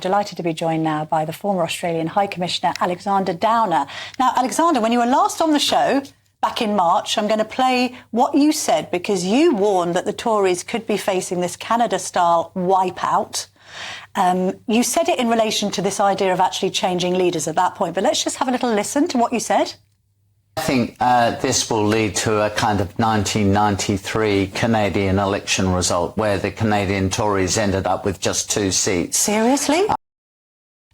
Delighted to be joined now by the former Australian High Commissioner, Alexander Downer. Now, Alexander, when you were last on the show back in March, I'm going to play what you said because you warned that the Tories could be facing this Canada-style wipeout. You said it in relation to this idea of actually changing leaders at that point, but let's just have a little listen to what you said. I think this will lead to a kind of 1993 Canadian election result where the Canadian Tories ended up with just 2 seats. Seriously?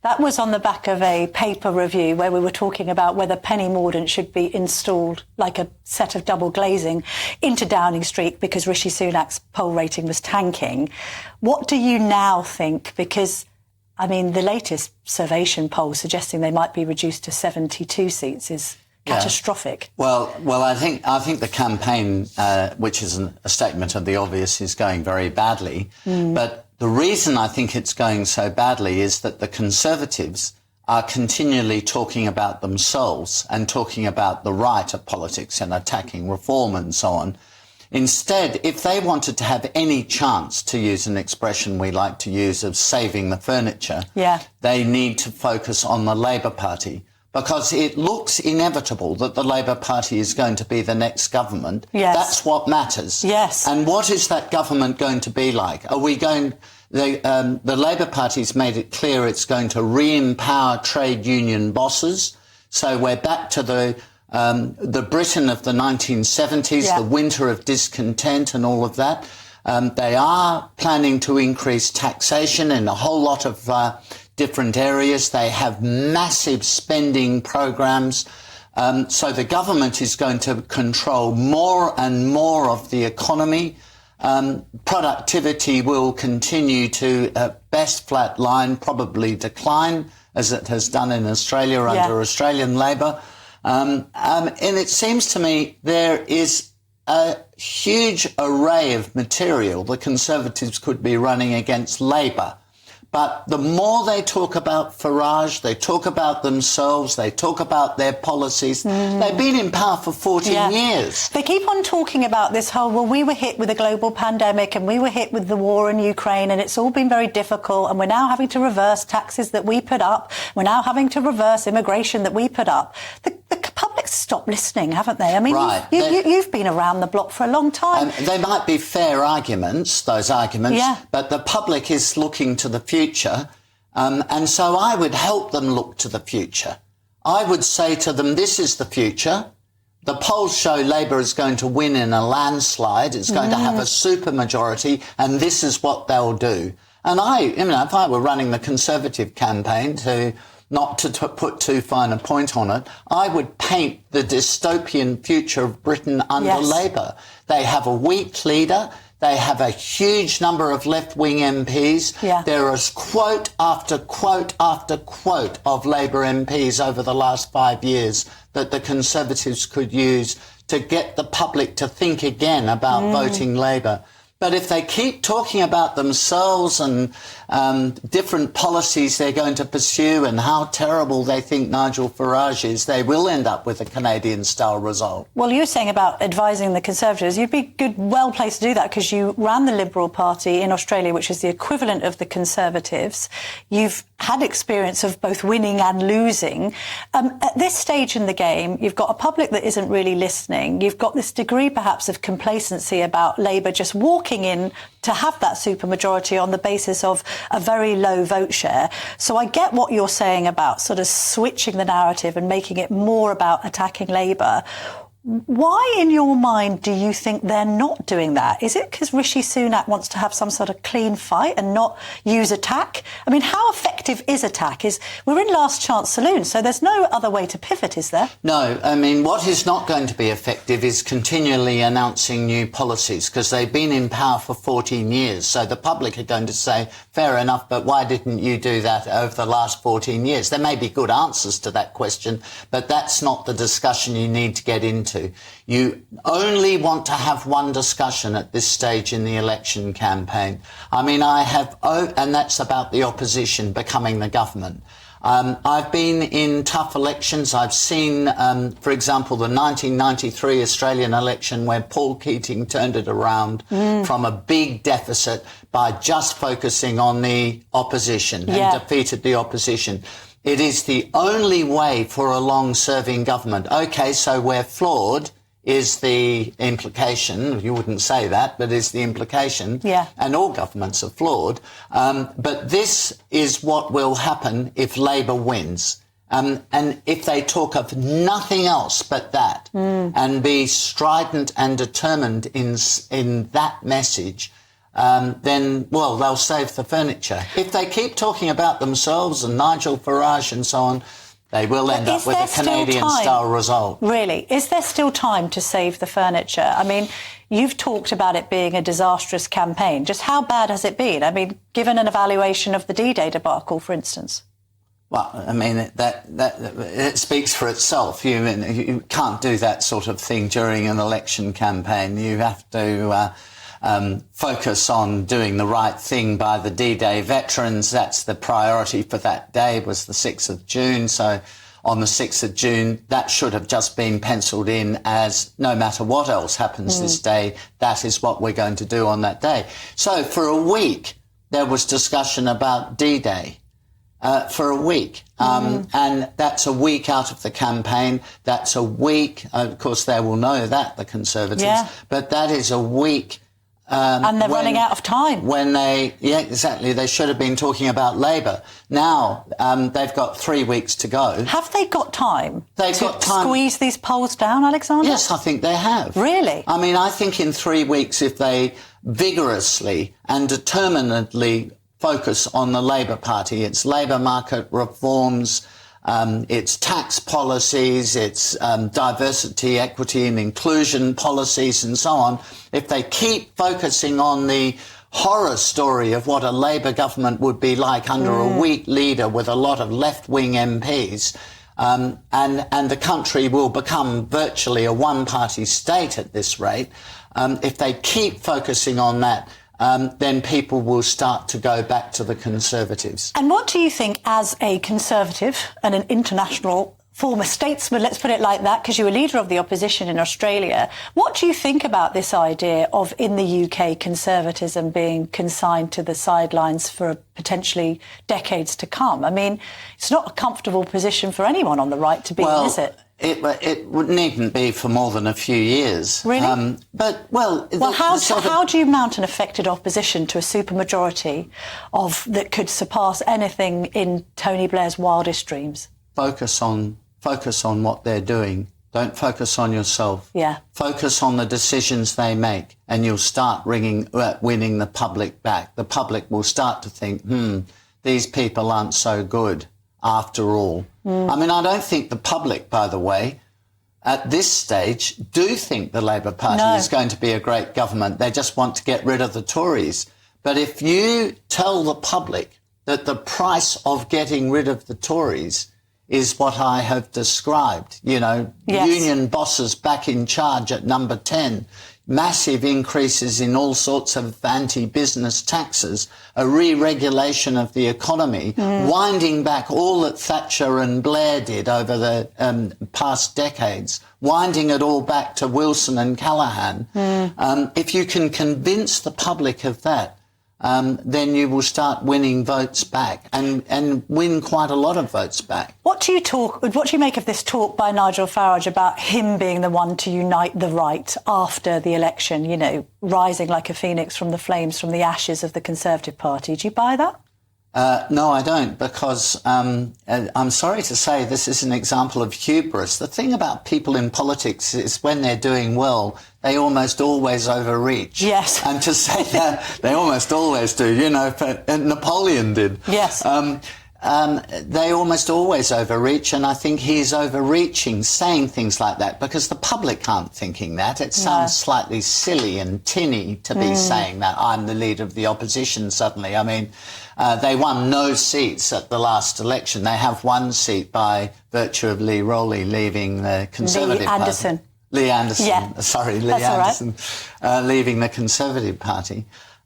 That was on the back of a paper review where we were talking about whether Penny Mordaunt should be installed like a set of double glazing into Downing Street because Rishi Sunak's poll rating was tanking. What do you now think? Because, I mean, the latest Survation poll suggesting they might be reduced to 72 seats is catastrophic. Well, I think the campaign, which is a statement of the obvious, is going very badly. But the reason I think it's going so badly is that the Conservatives are continually talking about themselves and talking about the right of politics and attacking reform and so on. Instead, if they wanted to have any chance, to use an expression we like to use, of saving the furniture, they need to focus on the Labor Party. Because it looks inevitable that the Labor Party is going to be the next government. Yes. That's what matters. Yes. And what is that government going to be like? Are we going... The Labor Party's made it clear it's going to re-empower trade union bosses. So we're back to the Britain of the 1970s, the winter of discontent and all of that. They are planning to increase taxation in a whole lot of different areas. They have massive spending programs. So the government is going to control more and more of the economy. Productivity will continue to, at best, flatline, probably decline, as it has done in Australia under Australian Labor. And it seems to me there is a huge array of material the Conservatives could be running against Labor. But the more they talk about Farage, they talk about themselves, they talk about their policies. They've been in power for 14 years. They keep on talking about this whole, well, we were hit with a global pandemic and we were hit with the war in Ukraine and it's all been very difficult and we're now having to reverse taxes that we put up. We're now having to reverse immigration that we put up. The public's stopped listening, haven't they? I mean, you've been around the block for a long time. They might be fair arguments, those arguments, but the public is looking to the future. And so I would help them look to the future. I would say to them, this is the future. The polls show Labor is going to win in a landslide. It's going to have a supermajority, and this is what they'll do. And if I were running the Conservative campaign, not to put too fine a point on it, I would paint the dystopian future of Britain under Labor. They have a weak leader. They have a huge number of left-wing MPs. There is quote after quote after quote of Labor MPs over the last 5 years that the Conservatives could use to get the public to think again about voting Labor. But if they keep talking about themselves and different policies they're going to pursue and how terrible they think Nigel Farage is, they will end up with a Canadian-style result. Well, you were saying about advising the Conservatives. You'd be well placed to do that because you ran the Liberal Party in Australia, which is the equivalent of the Conservatives. You've had experience of both winning and losing. At this stage in the game, you've got a public that isn't really listening. You've got this degree, perhaps, of complacency about Labor just walking in to have that supermajority on the basis of a very low vote share. So I get what you're saying about sort of switching the narrative and making it more about attacking Labor. Why, in your mind, do you think they're not doing that? Is it because Rishi Sunak wants to have some sort of clean fight and not use attack? I mean, how effective is attack? We're in last chance saloon, so there's no other way to pivot, is there? No, I mean, what is not going to be effective is continually announcing new policies because they've been in power for 14 years. So the public are going to say, fair enough, but why didn't you do that over the last 14 years? There may be good answers to that question, but that's not the discussion you need to get into. You only want to have one discussion at this stage in the election campaign. I mean, and that's about the opposition becoming the government. I've been in tough elections. I've seen, for example, the 1993 Australian election where Paul Keating turned it around from a big deficit by just focusing on the opposition and defeated the opposition. It is the only way for a long-serving government. OK, so we're flawed is the implication. You wouldn't say that, but is the implication. Yeah. And all governments are flawed. But this is what will happen if Labor wins. And if they talk of nothing else but that and be strident and determined in that message, then, well, they'll save the furniture. If they keep talking about themselves and Nigel Farage and so on, they will end up with a Canadian-style result. Really? Is there still time to save the furniture? I mean, you've talked about it being a disastrous campaign. Just how bad has it been? I mean, given an evaluation of the D-Day debacle, for instance. Well, I mean, it speaks for itself. You can't do that sort of thing during an election campaign. You have to focus on doing the right thing by the D-Day veterans. That's the priority for that day, was the 6th of June. So on the 6th of June, that should have just been penciled in as no matter what else happens this day, that is what we're going to do on that day. So for a week, there was discussion about D-Day. For a week. And that's a week out of the campaign. That's a week. Of course, they will know that, the Conservatives. But that is a week. And they're running out of time. Exactly. They should have been talking about Labor. Now, they've got 3 weeks to go. Have they got time to squeeze these polls down, Alexander? Yes, I think they have. Really? I mean, I think in 3 weeks, if they vigorously and determinedly focus on the Labor Party, its labour market reforms, its tax policies, its diversity, equity and inclusion policies and so on, if they keep focusing on the horror story of what a Labor government would be like under a weak leader with a lot of left-wing MPs, and the country will become virtually a one-party state at this rate, if they keep focusing on that, then people will start to go back to the Conservatives. And what do you think, as a Conservative and an international former statesman, let's put it like that, because you were leader of the opposition in Australia, what do you think about this idea of, in the UK, conservatism being consigned to the sidelines for potentially decades to come? I mean, it's not a comfortable position for anyone on the right to be in, is it? It needn't be for more than a few years. Really? How do you mount an effective opposition to a supermajority that could surpass anything in Tony Blair's wildest dreams? Focus on what they're doing. Don't focus on yourself. Yeah. Focus on the decisions they make, and you'll start winning the public back. The public will start to think, these people aren't so good after all. I mean, I don't think the public, by the way, at this stage, do think the Labor Party is going to be a great government. They just want to get rid of the Tories. But if you tell the public that the price of getting rid of the Tories is what I have described, union bosses back in charge at number 10, massive increases in all sorts of anti-business taxes, a re-regulation of the economy, winding back all that Thatcher and Blair did over the past decades, winding it all back to Wilson and Callaghan. If you can convince the public of that, then you will start winning votes back and win quite a lot of votes back. What do you make of this talk by Nigel Farage about him being the one to unite the right after the election, rising like a phoenix from the flames, from the ashes of the Conservative Party? Do you buy that? No, I don't, because I'm sorry to say this is an example of hubris. The thing about people in politics is when they're doing well, they almost always overreach. Yes. And to say that, they almost always do. Napoleon did. Yes. They almost always overreach, and I think he's overreaching saying things like that because the public aren't thinking that. It sounds slightly silly and tinny to be saying that. I'm the leader of the opposition suddenly. I mean, they won no seats at the last election. They have one seat by virtue of Lee Rowley leaving the Conservative Party. Lee Anderson. Yeah. Sorry, Lee Anderson. Leaving the Conservative Party.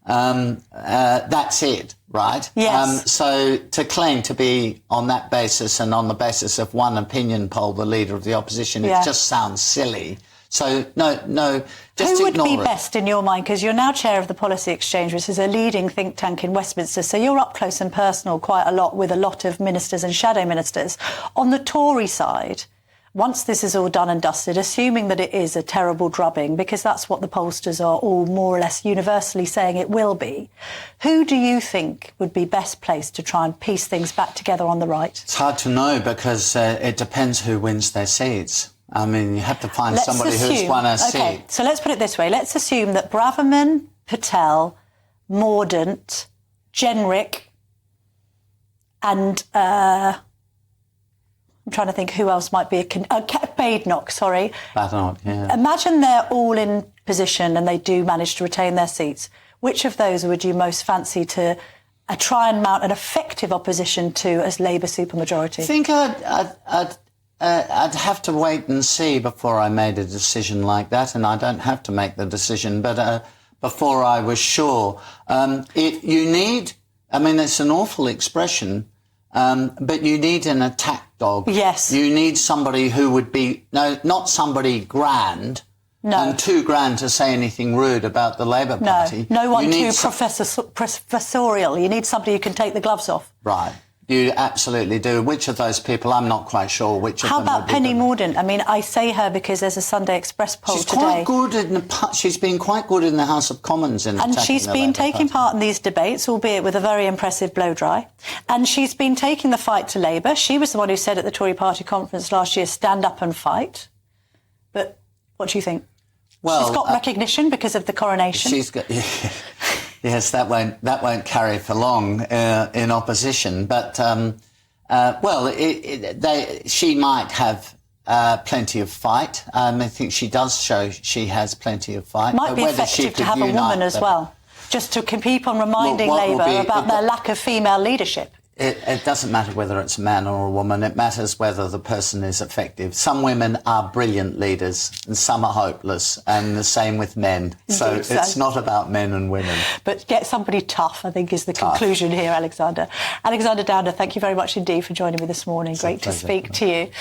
that's it, right? Yes. So to claim to be on that basis and on the basis of one opinion poll the leader of the opposition, it just sounds silly. So, no, just Who would ignore be it. best in your mind? Because you're now chair of the Policy Exchange, which is a leading think tank in Westminster, so you're up close and personal quite a lot with a lot of ministers and shadow ministers. On the Tory side, once this is all done and dusted, assuming that it is a terrible drubbing, because that's what the pollsters are all more or less universally saying it will be, who do you think would be best placed to try and piece things back together on the right? It's hard to know because it depends who wins their seats. I mean, you have to find somebody who's won a seat. Okay, so let's put it this way. Let's assume that Braverman, Patel, Mordaunt, Jenrick and I'm trying to think who else might be Badenoch, sorry. Badenoch, yeah. Imagine they're all in position and they do manage to retain their seats. Which of those would you most fancy to try and mount an effective opposition to as Labour supermajority? I think I'd have to wait and see before I made a decision like that, and I don't have to make the decision, but before I was sure. You need, I mean, it's an awful expression, but you need an attack dog. Yes. You need somebody who would be, not somebody grand, and too grand to say anything rude about the Labour Party. No one too professorial. You need somebody who can take the gloves off. Right. You absolutely do. Which of those people? I'm not quite sure which of them. How about Penny Mordaunt? I mean, I say her because there's a Sunday Express poll today. She's been quite good in the House of Commons in attacking the Labour Party. And she's been taking part in these debates, albeit with a very impressive blow-dry. And she's been taking the fight to Labour. She was the one who said at the Tory Party conference last year, stand up and fight. But what do you think? Well, she's got recognition because of the coronation. She's got... Yes, that won't carry for long in opposition. But she might have plenty of fight. I think she does show she has plenty of fight. Might be effective to have a woman as well, just to keep on reminding Labour about their lack of female leadership. It doesn't matter whether it's a man or a woman. It matters whether the person is effective. Some women are brilliant leaders and some are hopeless, and the same with men. So it's not about men and women. But get somebody tough, I think, is the conclusion here, Alexander. Alexander Downer, thank you very much indeed for joining me this morning. Great to speak to you.